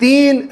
3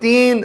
3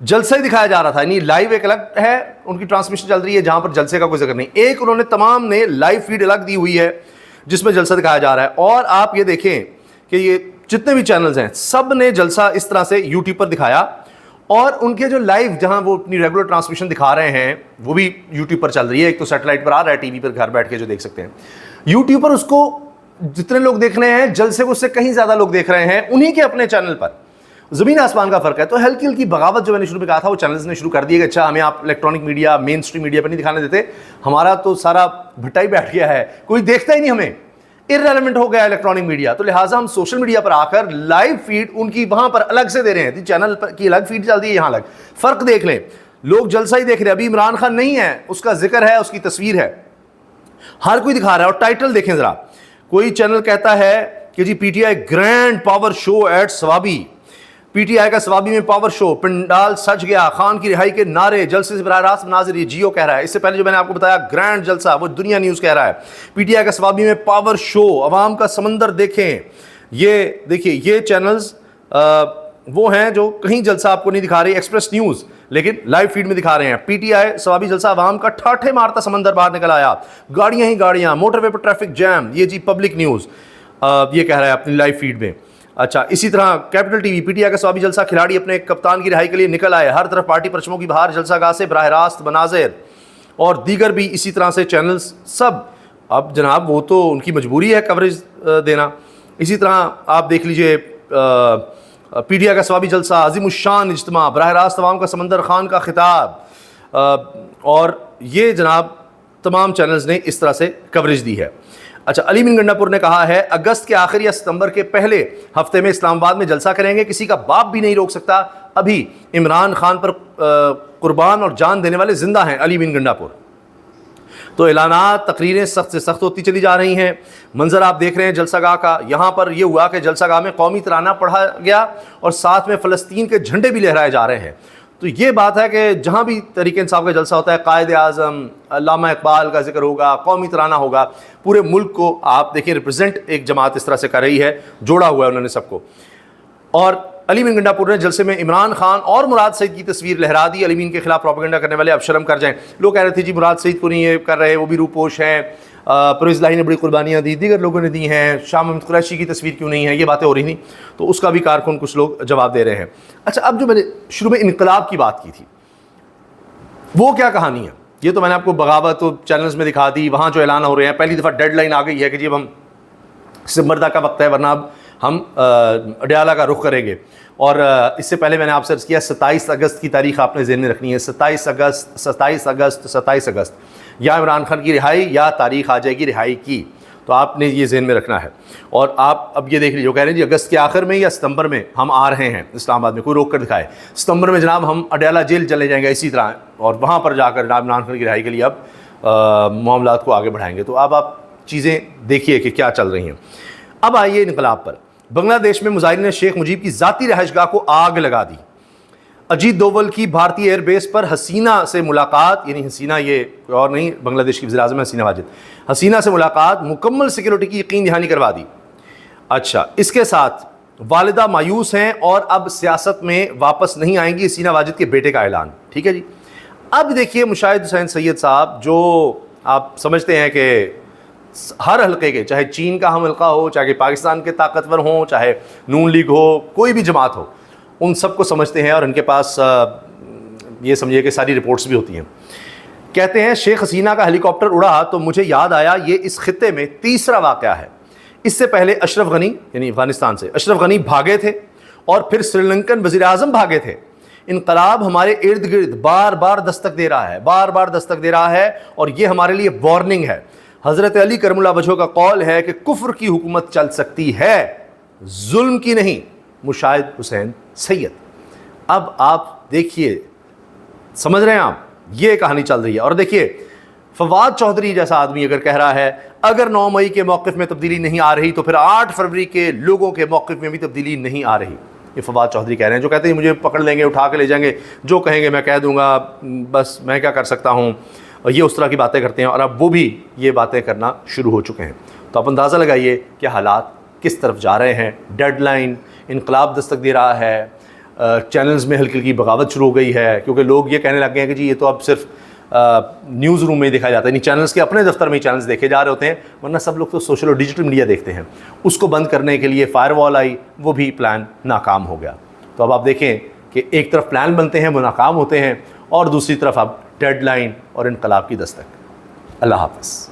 جلسہ ہی دکھایا جا رہا تھا, یعنی لائیو ایک الگ ہے, ان کی ٹرانسمیشن چل رہی ہے جہاں پر جلسے کا کوئی ذکر نہیں. ایک انہوں نے تمام نے لائیو فیڈ الگ دی ہوئی ہے جس میں جلسہ دکھایا جا رہا ہے. اور آپ یہ دیکھیں کہ یہ جتنے بھی چینلز ہیں سب نے جلسہ اس طرح سے یوٹیوب پر دکھایا, اور ان کے جو لائیو جہاں وہ اپنی ریگولر ٹرانسمیشن دکھا رہے ہیں وہ بھی یوٹیوب پر چل رہی ہے. ایک تو سیٹلائٹ پر آ رہا ہے, ٹی وی پر گھر بیٹھ کے جو دیکھ سکتے ہیں. یوٹیوب پر اس کو جتنے لوگ دیکھ رہے ہیں جلسے کو اس سے کہیں زیادہ لوگ دیکھ رہے ہیں انہی کے اپنے چینل پر. زمین آسمان کا فرق ہے. تو ہلکی ہلکی بغاوت جو میں نے شروع میں کہا تھا وہ چینلز نے شروع کر دی ہے کہ اچھا ہمیں آپ الیکٹرانک میڈیا مین اسٹریم میڈیا پہ نہیں دکھانے دیتے, ہمارا تو سارا بھٹا ہی بیٹھ گیا ہے, کوئی دیکھتا ہی نہیں ہمیں, ارریلیونٹ ہو گیا الیکٹرانک میڈیا, تو لہٰذا ہم سوشل میڈیا پر آ کر لائیو فیڈ ان کی وہاں پر الگ سے دے رہے ہیں. چینل کی الگ فیڈ چلتی ہے, یہاں الگ. فرق دیکھ لیں, لوگ جلسہ ہی دیکھ رہے ہیں. ابھی عمران خان نہیں ہے, اس کا ذکر ہے, اس کی تصویر ہے, ہر کوئی دکھا رہا ہے. اور ٹائٹل دیکھیں ذرا, کوئی چینل کہتا ہے کہ جی PTI grand power show at Swabi, PTI کا سوابی میں پاور شو, پنڈال سج گیا, خان کی رہائی کے نعرے, جلسے سے براہ راست مناظر. یہ جیو کہہ رہا ہے. اس سے پہلے جو میں نے آپ کو بتایا گرینڈ جلسہ وہ دنیا نیوز کہہ رہا ہے. پی ٹی آئی کا سوابی میں پاور شو, عوام کا سمندر دیکھیں. یہ دیکھیے یہ چینلز وہ ہیں جو کہیں جلسہ آپ کو نہیں دکھا رہی, ایکسپریس نیوز لیکن لائیو فیڈ میں دکھا رہے ہیں. پی ٹی آئی سوابی جلسہ, عوام کا ٹھاٹھے مارتا سمندر باہر نکل آیا, گاڑیاں ہی گاڑیاں, موٹر وے پر ٹریفک جیم. یہ جی پبلک نیوز یہ کہہ رہا ہے اپنی لائیو فیڈ میں. اچھا, اسی طرح capital T V, P T I کا سوابی جلسہ, کھلاڑی اپنے کپتان کی رہائی کے لیے نکل آئے, ہر طرف پارٹی پرچموں کی بہار, جلسہ گاہ سے براہ راست مناظر. اور دیگر بھی اسی طرح سے چینلز سب. اب جناب وہ تو ان کی مجبوری ہے کوریج دینا. اسی طرح آپ دیکھ لیجئے پی ٹی آئی کا سوابی جلسہ, عظیم الشان اجتماع, براہ راست عوام کا سمندر, خان کا خطاب. اور یہ جناب تمام چینلز نے اس طرح سے کوریج دی ہے. اچھا, علی بن گنڈا پور نے کہا ہے اگست کے آخر یا ستمبر کے پہلے ہفتے میں اسلام آباد میں جلسہ کریں گے, کسی کا باپ بھی نہیں روک سکتا. ابھی عمران خان پر قربان اور جان دینے والے زندہ ہیں. علی بن گنڈا پور. تو اعلانات, تقریریں سخت سے سخت ہوتی چلی جا رہی ہیں. منظر آپ دیکھ رہے ہیں جلسہ گاہ کا. یہاں پر یہ ہوا کہ جلسہ گاہ میں قومی ترانہ پڑھا گیا اور ساتھ میں فلسطین کے جھنڈے بھی لہرائے جا رہے ہیں. تو یہ بات ہے کہ جہاں بھی تحریک انصاف کا جلسہ ہوتا ہے, قائد اعظم علامہ اقبال کا ذکر ہوگا, قومی ترانہ ہوگا, پورے ملک کو آپ دیکھیں ریپرزینٹ ایک جماعت اس طرح سے کر رہی ہے, جوڑا ہوا ہے انہوں نے سب کو. اور علی بن گنڈا پور نے جلسے میں عمران خان اور مراد سعید کی تصویر لہرا دی. علی بن کے خلاف پروپیگنڈا کرنے والے اب شرم کر جائیں. لوگ کہہ رہے تھے جی مراد سعید کو نہیں یہ کر رہے, وہ بھی روپوش ہیں, پرویز الہی نے بڑی قربانیاں دی, دیگر لوگوں نے دی ہیں, شاہ محمد قریشی کی تصویر کیوں نہیں ہے, یہ باتیں ہو رہی تھیں. تو اس کا بھی کارکن کچھ لوگ جواب دے رہے ہیں. اچھا, اب جو میں نے شروع میں انقلاب کی بات کی تھی وہ کیا کہانی ہے, یہ تو میں نے آپ کو بغاوت چینلز میں دکھا دی. وہاں جو اعلان ہو رہے ہیں, پہلی دفعہ ڈیڈ لائن آ گئی ہے کہ جی اب ہم سمبردہ کا وقت ہے ورنہ اب ہم اڈیالہ کا رخ کریں گے. اور اس سے پہلے میں نے آپ سے عرض کیا 27 اگست کی تاریخ آپ نے ذہن میں رکھنی ہے. 27 اگست یا عمران خان کی رہائی یا تاریخ آ جائے گی رہائی کی, تو آپ نے یہ ذہن میں رکھنا ہے. اور آپ اب یہ دیکھ لیجیے, جو کہہ رہے ہیں جی اگست کے آخر میں یا ستمبر میں ہم آ رہے ہیں اسلام آباد میں, کوئی روک کر دکھائے. ستمبر میں جناب ہم اڈیالہ جیل چلے جائیں گے اسی طرح, اور وہاں پر جا کر جناب عمران خان کی رہائی کے لیے اب معاملات کو آگے بڑھائیں گے. تو اب آپ چیزیں دیکھیے کہ کیا چل رہی ہیں. اب آئیے انقلاب پر. بنگلہ دیش میں مظاہرین نے شیخ مجیب کی ذاتی رہائش گاہ کو آگ لگا دی. اجیت دوول کی بھارتی ایئر بیس پر حسینہ سے ملاقات, یعنی حسینہ یہ کوئی اور نہیں, بنگلہ دیش کی وزیر اعظم حسینہ واجد, حسینہ سے ملاقات, مکمل سیکیورٹی کی یقین دہانی کروا دی. اچھا, اس کے ساتھ والدہ مایوس ہیں اور اب سیاست میں واپس نہیں آئیں گی, حسینہ واجد کے بیٹے کا اعلان. ٹھیک ہے جی. اب دیکھیے مشاہد حسین سید صاحب, جو آپ سمجھتے ہیں کہ ہر حلقے کے, چاہے چین کا ہم حلقہ ہو, چاہے پاکستان کے طاقتور ہوں, چاہے نون لیگ ہو, کوئی بھی جماعت ہو, ان سب کو سمجھتے ہیں اور ان کے پاس یہ سمجھیے کہ ساری رپورٹس بھی ہوتی ہیں. کہتے ہیں شیخ حسینہ کا ہیلی کاپٹر اڑا تو مجھے یاد آیا یہ اس خطے میں تیسرا واقعہ ہے. اس سے پہلے اشرف غنی یعنی افغانستان سے اشرف غنی بھاگے تھے اور پھر سری لنکن وزیر اعظم بھاگے تھے. انقلاب ہمارے ارد گرد بار بار دستک دے رہا ہے, بار بار دستک دے رہا ہے, اور یہ ہمارے لیے وارننگ ہے. حضرت علی کرم اللہ وجہہ کا قول ہے کہ کفر کی حکومت چل سکتی ہے, ظلم کی نہیں. مشاہد حسین سید. اب آپ دیکھیے, سمجھ رہے ہیں آپ, یہ کہانی چل رہی ہے. اور دیکھیے فواد چودھری جیسا آدمی اگر کہہ رہا ہے اگر 9 مئی کے موقف میں تبدیلی نہیں آ رہی تو پھر 8 فروری کے لوگوں کے موقف میں بھی تبدیلی نہیں آ رہی. یہ فواد چودھری کہہ رہے ہیں, جو کہتے ہیں مجھے پکڑ لیں گے, اٹھا کے لے جائیں گے, جو کہیں گے میں کہہ دوں گا, بس میں کیا کر سکتا ہوں. اور یہ اس طرح کی باتیں کرتے ہیں, اور اب وہ بھی یہ باتیں کرنا شروع ہو چکے ہیں. تو آپ اندازہ لگائیے کہ حالات کس طرف جا رہے ہیں. ڈیڈ لائن, انقلاب دستک دے رہا ہے, چینلز میں ہلکی ہلکی بغاوت شروع ہو گئی ہے، کیونکہ لوگ یہ کہنے لگ گئے ہیں کہ جی یہ تو اب صرف نیوز روم میں ہی دکھایا جاتا ہے، نہیں چینلز کے اپنے دفتر میں ہی چینلز دیکھے جا رہے ہوتے ہیں، ورنہ سب لوگ تو سوشل اور ڈیجیٹل میڈیا دیکھتے ہیں۔ اس کو بند کرنے کے لیے فائر وال آئی، وہ بھی پلان ناکام ہو گیا۔ تو اب آپ دیکھیں کہ ایک طرف پلان بنتے ہیں وہ ناکام ہوتے ہیں، اور دوسری طرف اب ڈیڈ لائن اور انقلاب کی دستک۔ اللہ حافظ۔